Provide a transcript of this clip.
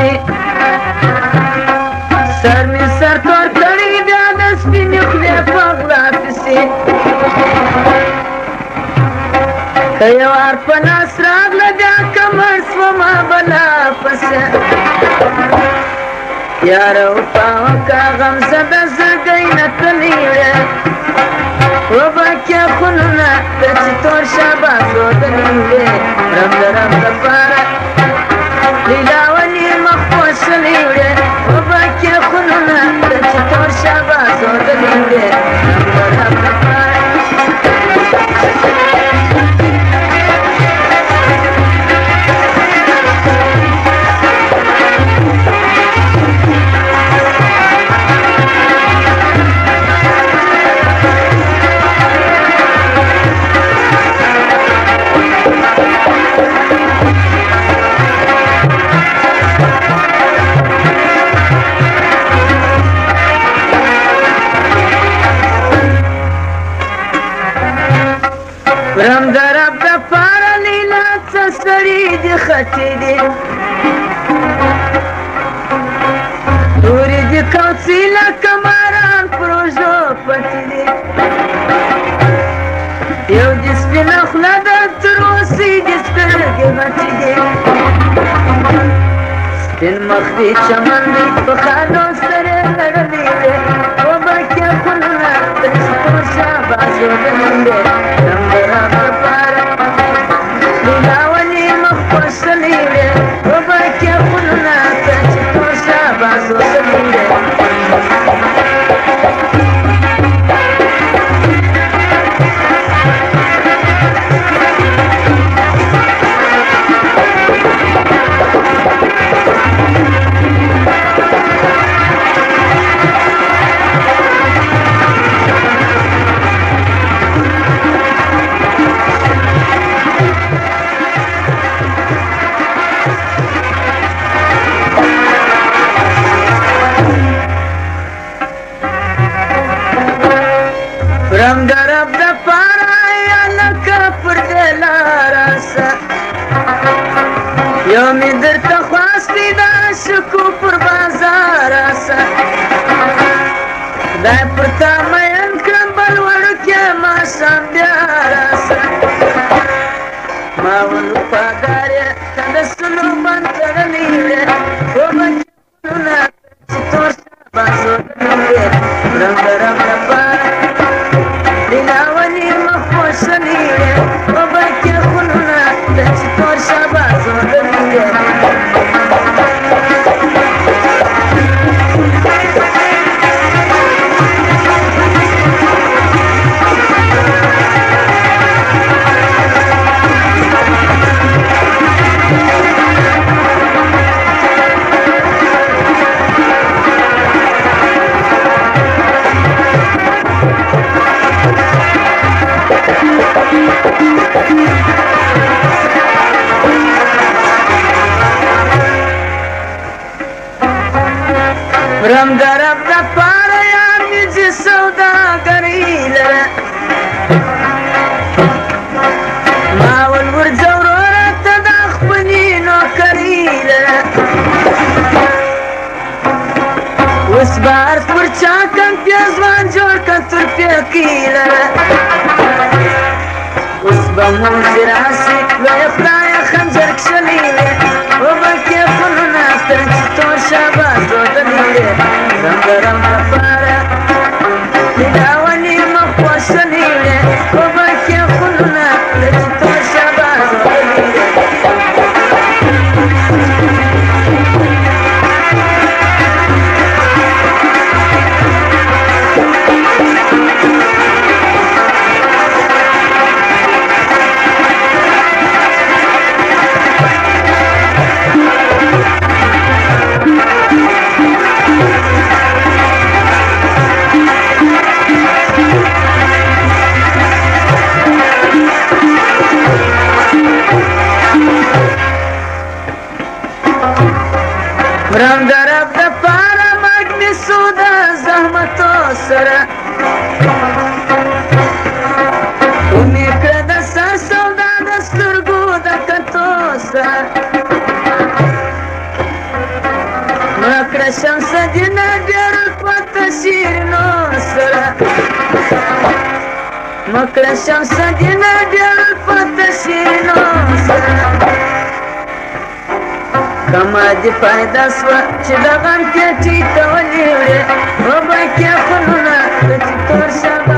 پسې سر مې سر تور کړی بیا د سپینې خولې په غلا پسې که یو وار په لاس راغله بیا کمر شومه بلا پسې یاره وفا وکړه غمزه د زړګۍ نه تللې وړه وبکې خونونه د چې تور شاباس ودلې وړې رم د رم دپاره لیلا ولې مخ پوښلې وړې وبکې خونونه د چې تور شاباس ودلې وړې رم د رم دپاره رم در رب د پاره لیلا څه سړي دي خټې دي تورې دي کوڅې لکه ماران پروژو پټې دي یو دي سپینه خوله ده تر اوسې دي سترګې غټې دي سپین مخ دي چمن دي په خالو سرې لړلې وې وبکې خونونه د چې تور شاباس ودلې وې رم د رب د پاره یا لکه پر دې لاره سه یو مې درته خواستې د شکو پر بازار سه خدای پر تا مین کړم بل وړوکی ماښام بیا راسه ما ول وفادار یې ته د سلو بند تړلې وې وبکې خونونه چې تور شاباس ودلې وې رم د رب د پاره لیلا ولې مخ پوښلې وې وبکې خونونه د چې تور شاباس ودلې وې رم د رب د پاره یار مې چې سوداګري لره ما ول ورځه وروره ته د خپلې نوکري لره اوس به عرض پر چا کم پیزوان جوړ که تر پیکي لره اوس به منځ راسي لویه خدایه خنجر کښلې وې وبکې خونونه ته چې تور شاباس ودلې وې رم د رم دپاره لیلا ولې مخ پوښلې وې وبکې خونونه ته چې تور شاباس ودلې وې دینه ډېر پته شیرینو سره مکړه شمس دینه ډېر پته شیرینو سره کما دې پیدا سوه چې د غم پېټۍ ته ولې وړې وبکې خونونه د چې تور شم